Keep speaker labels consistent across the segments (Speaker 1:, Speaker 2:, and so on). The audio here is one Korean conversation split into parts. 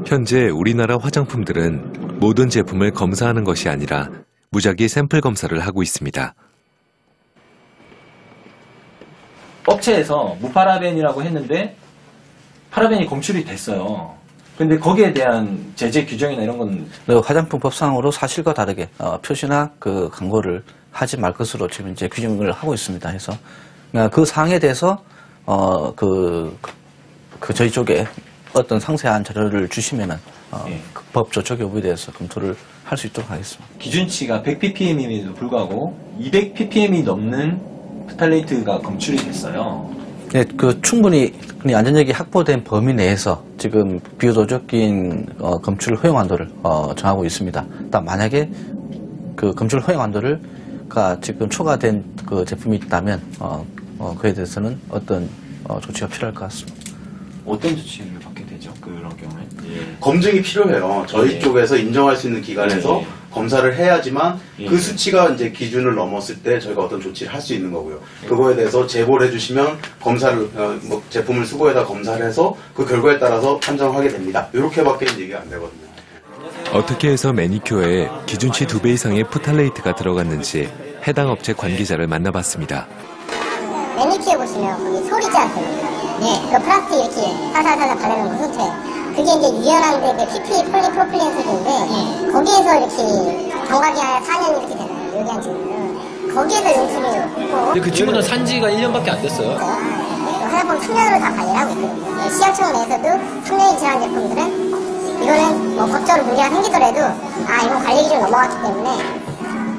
Speaker 1: 현재 우리나라 화장품들은 모든 제품을 검사하는 것이 아니라 무작위 샘플 검사를 하고 있습니다.
Speaker 2: 업체에서 무파라벤이라고 했는데 파라벤이 검출이 됐어요. 근데 거기에 대한 제재 규정이나 이런 건
Speaker 3: 화장품 법상으로 사실과 다르게 표시나 그 광고를 하지 말 것으로 지금 이제 규정을 하고 있습니다. 해서 그 사항에 대해서 저희 쪽에 어떤 상세한 자료를 주시면은 그 법 조처 여부에 대해서 검토를 할 수 있도록 하겠습니다.
Speaker 2: 기준치가 100ppm임에도 불구하고 200ppm이 넘는 프탈레이트가 검출이 됐어요.
Speaker 3: 네, 충분히 안전력이 확보된 범위 내에서 지금 비효도적인 검출 허용 한도를 정하고 있습니다. 딱 만약에 그 검출 허용 한도를 지금 초과된 그 제품이 있다면 그에 대해서는 어떤 조치가 필요할 것 같습니다.
Speaker 2: 어떤 조치를 받게 되죠? 그런 경우에?
Speaker 4: 검증이 필요해요. 저희 쪽에서 인정할 수 있는 기관에서 검사를 해야지만 그 수치가 이제 기준을 넘었을 때 저희가 어떤 조치를 할 수 있는 거고요. 그거에 대해서 제보를 해주시면 검사를 제품을 수거해다 검사를 해서 그 결과에 따라서 판정하게 됩니다. 이렇게밖에 얘기가 안 되거든요.
Speaker 1: 어떻게 해서 매니큐어에 기준치 2배 이상의 프탈레이트가 들어갔는지 해당 업체 관계자를 만나봤습니다.
Speaker 5: 매니큐어 보시면 거기 솔 있지 않습니까? 그 플라스틱 이렇게 살살살살 바르는 거 소재. 그게 이제 유연한데 그 PP 폴리프로필렌 소재인데 거기에서 이렇게 정각이 한 4년 이렇게 되나요? 여기 한 친구는 거기에서 연습이 있고.
Speaker 2: 근데 그 친구는 산지가 1년밖에 안 됐어요.
Speaker 5: 화장품 3년으로 다 관리를 하고 있거든요. 시약청 내에서도 3년이 지난 제품들은 이거는 뭐 법적으로 문제가 생기더라도 이건 관리 기준 넘어갔기 때문에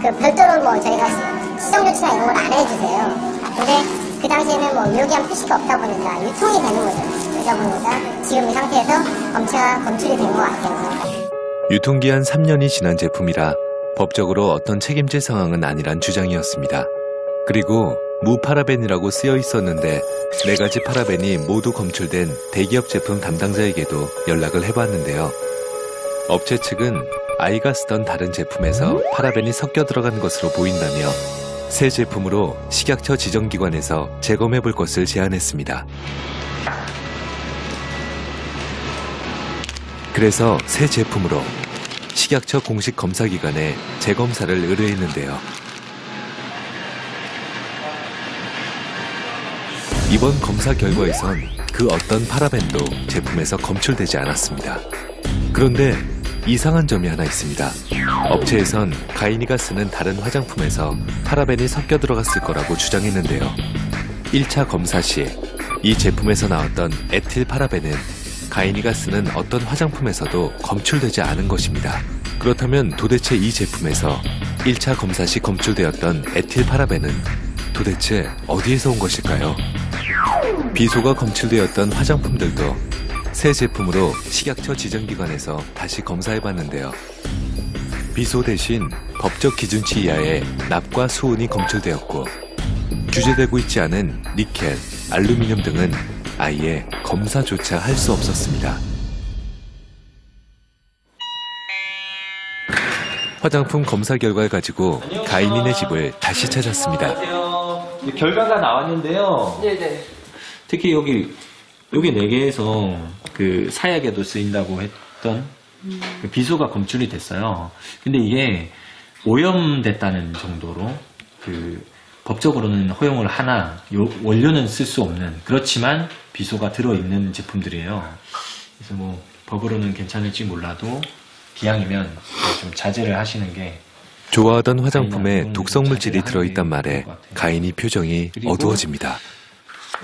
Speaker 5: 그 별도로 뭐 저희가 시정 조치나 이런 걸 안 해주세요. 근데 그 당시에는 뭐 유효기한 표시가 없다 보니까 유통이 되는 거죠. 그러다 보니까 지금 이 상태에서 검체가 검출이 된 것 같아요.
Speaker 1: 유통기한 3년이 지난 제품이라 법적으로 어떤 책임질 상황은 아니란 주장이었습니다. 그리고 무파라벤이라고 쓰여 있었는데 4가지 파라벤이 모두 검출된 대기업 제품 담당자에게도 연락을 해봤는데요. 업체 측은 아이가 쓰던 다른 제품에서 파라벤이 섞여 들어간 것으로 보인다며 새 제품으로 식약처 지정기관에서 재검해 볼 것을 제안했습니다. 그래서 새 제품으로 식약처 공식 검사기관에 재검사를 의뢰했는데요. 이번 검사 결과에선 그 어떤 파라벤도 제품에서 검출되지 않았습니다. 그런데 이상한 점이 하나 있습니다. 업체에선 가인이가 쓰는 다른 화장품에서 파라벤이 섞여 들어갔을 거라고 주장했는데요. 1차 검사 시 이 제품에서 나왔던 에틸 파라벤은 가인이가 쓰는 어떤 화장품에서도 검출되지 않은 것입니다. 그렇다면 도대체 이 제품에서 1차 검사 시 검출되었던 에틸 파라벤은 도대체 어디에서 온 것일까요? 비소가 검출되었던 화장품들도 새 제품으로 식약처 지정기관에서 다시 검사해봤는데요. 비소 대신 법적 기준치 이하의 납과 수온이 검출되었고 규제되고 있지 않은 니켈, 알루미늄 등은 아예 검사조차 할 수 없었습니다. 화장품 검사 결과를 가지고 가인이네 집을 다시 찾았습니다.
Speaker 2: 안녕하세요. 결과가 나왔는데요.
Speaker 6: 네네.
Speaker 2: 특히 여기 4개에서 그 사약에도 쓰인다고 했던 그 비소가 검출이 됐어요. 근데 이게 오염됐다는 정도로 그 법적으로는 허용을 하나 원료는 쓸 수 없는 그렇지만 비소가 들어있는 제품들이에요. 그래서 뭐 법으로는 괜찮을지 몰라도 기왕이면 좀 자제를 하시는 게
Speaker 1: 좋아하던 화장품에 독성 물질이 들어있단 말에 가인이 표정이 어두워집니다.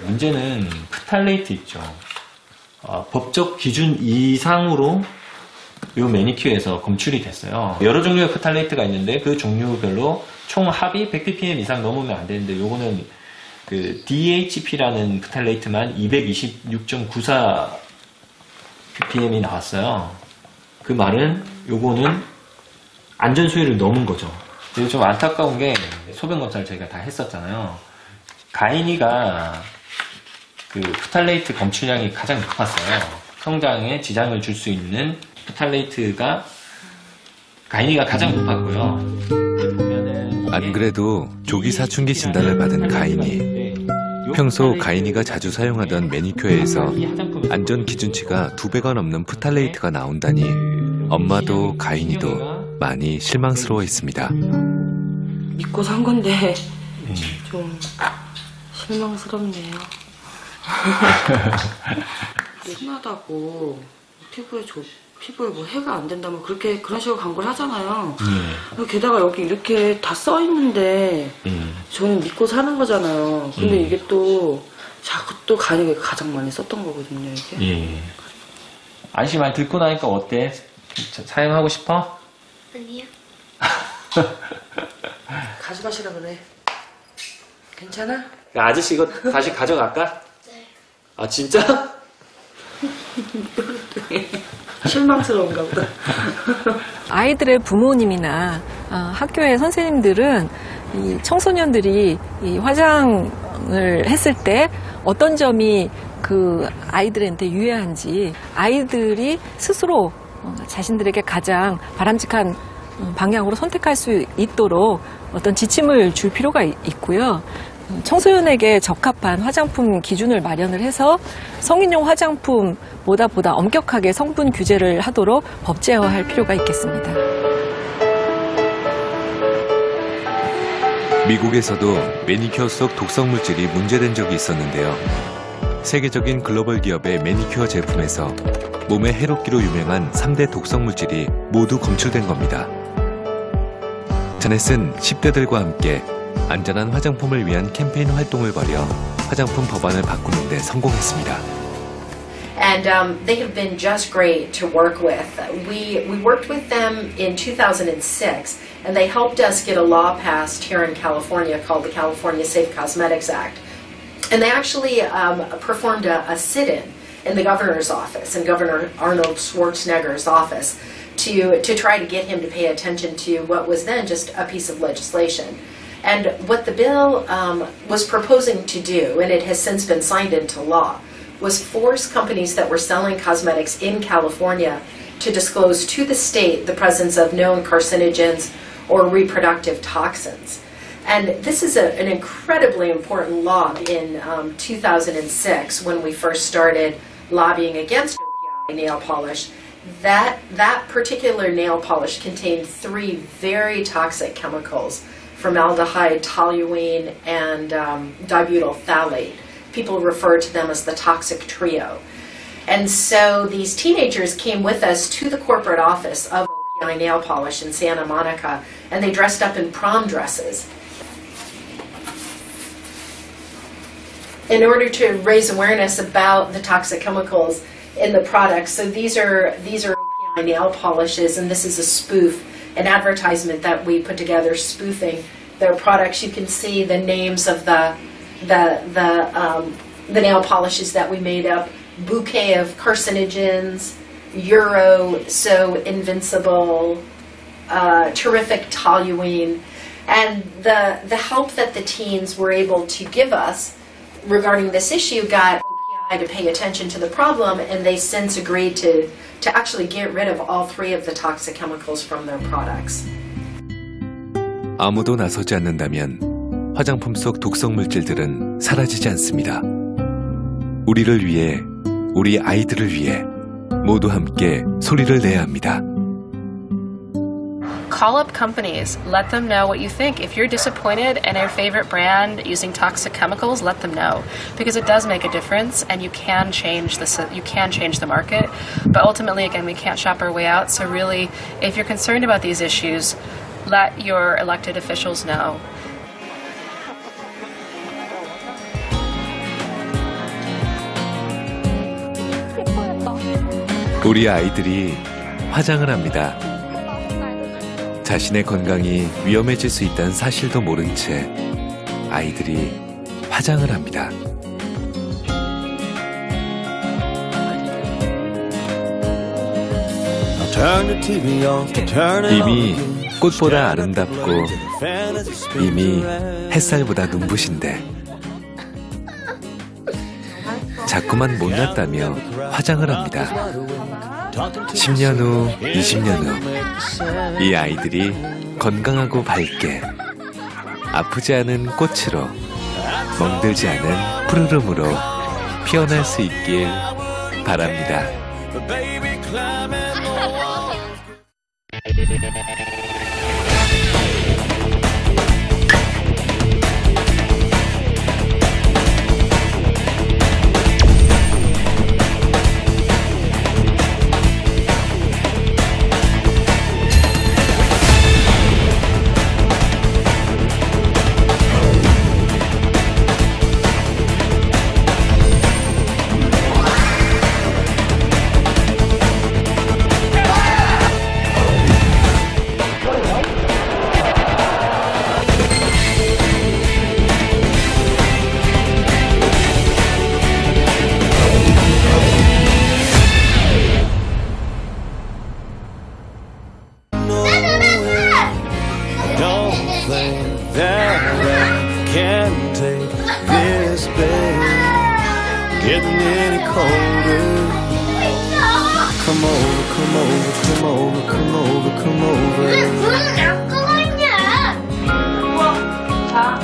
Speaker 2: 문제는 프탈레이트 있죠. 법적 기준 이상으로 이 매니큐어에서 검출이 됐어요. 여러 종류의 프탈레이트가 있는데 그 종류별로 총 합이 100ppm 이상 넘으면 안 되는데 요거는 그 DHP라는 프탈레이트만 226.94 ppm이 나왔어요. 그 말은 요거는 안전 수위를 넘은 거죠. 그리고 좀 안타까운 게 소변 검사를 저희가 다 했었잖아요. 가인이가 그 프탈레이트 검출량이 가장 높았어요. 성장에 지장을 줄 수 있는 프탈레이트가 가인이가 가장 높았고요.
Speaker 1: 안 그래도 조기 사춘기 진단을 받은 가인이 평소 가인이가 자주 사용하던 매니큐어에서 안전 기준치가 2배가 넘는 프탈레이트가 나온다니 엄마도 가인이도 많이 실망스러워했습니다.
Speaker 6: 믿고 산 건데 좀 실망스럽네요. 순하다고 피부에 뭐 해가 안 된다면 그런 식으로 광고를 하잖아요. 게다가 여기 이렇게 다 써 있는데 저는 믿고 사는 거잖아요. 근데 이게 또 자꾸 또 가격이 가장 많이 썼던 거거든요, 이게.
Speaker 2: 아저씨 말 듣고 나니까 어때? 사용하고 싶어?
Speaker 5: 아니요.
Speaker 6: 가져가시라 그래. 괜찮아?
Speaker 2: 야, 아저씨 이거 다시 가져갈까?
Speaker 5: 네.
Speaker 2: 아, 진짜?
Speaker 6: 실망스러운가 보다.
Speaker 7: 아이들의 부모님이나 학교의 선생님들은 이 청소년들이 이 화장을 했을 때 어떤 점이 그 아이들한테 유해한지 아이들이 스스로 자신들에게 가장 바람직한 방향으로 선택할 수 있도록 어떤 지침을 줄 필요가 있고요. 청소년에게 적합한 화장품 기준을 마련을 해서 성인용 화장품보다 엄격하게 성분 규제를 하도록 법제화할 필요가 있겠습니다.
Speaker 1: 미국에서도 매니큐어 속 독성 물질이 문제된 적이 있었는데요. 세계적인 글로벌 기업의 매니큐어 제품에서 몸에 해롭기로 유명한 3대 독성 물질이 모두 검출된 겁니다. 자넷은 10대들과 함께 안전한 화장품을 위한 캠페인 활동을 벌여 화장품 법안을 바꾸는 데 성공했습니다.
Speaker 8: And they have been just great to work with. We worked with them in 2006, and they helped us get a law passed here in California called the California Safe Cosmetics Act. And they actually performed a sit-in in the governor's office, in Governor Arnold Schwarzenegger's office, to try to get him to pay attention to what was then just a piece of legislation. And what the bill was proposing to do, and it has since been signed into law, was force companies that were selling cosmetics in California to disclose to the state the presence of known carcinogens or reproductive toxins. And this is an incredibly important law in 2006 when we first started lobbying against nail polish. That particular nail polish contained 3 very toxic chemicals: formaldehyde, toluene, and dibutyl phthalate. People refer to them as the toxic trio. And so these teenagers came with us to the corporate office of OPI Nail Polish in Santa Monica, and they dressed up in prom dresses in order to raise awareness about the toxic chemicals in the products. So these are OPI nail polishes, and this is a spoof, an advertisement that we put together spoofing their products. You can see the names of the nail polishes that we made up: Bouquet of Carcinogens, Euro, So Invincible, Terrific Toluene. And the help that the teens were able to give us regarding this issue got OPI to pay attention to the problem, and they since agreed to actually get rid of all 3 of the toxic chemicals from their products.
Speaker 1: 아무도 나서지 않는다면 화장품 속 독성 물질들은 사라지지 않습니다. 우리를 위해, 우리 아이들을 위해 모두 함께 소리를 내야 합니다.
Speaker 9: Call up companies. Let them know what you think. If you're disappointed in your favorite brand using toxic chemicals, let them know, because it does make a difference, and you can change the market. But ultimately, again, we can't shop our way out. So really, if you're concerned about these issues, let your elected officials know.
Speaker 1: 우리 아이들이 화장을 합니다. 자신의 건강이 위험해질 수 있다는 사실도 모른 채 아이들이 화장을 합니다. 이미 꽃보다 아름답고 이미 햇살보다 눈부신데 자꾸만 못났다며 화장을 합니다. 10년 후, 20년 후 이 아이들이 건강하고 밝게 아프지 않은 꽃으로 멍들지 않은 푸르름으로 피어날 수 있길 바랍니다.
Speaker 10: Getting any colder. Come over, come over, come over, come over, come over.
Speaker 5: 왜 불은 안 꺼 있냐?
Speaker 6: 자,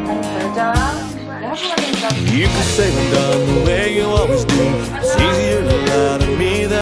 Speaker 6: 아니 가자. 학교 가니까.
Speaker 10: You can say I'm done the way you always do. It's easier to lie to me than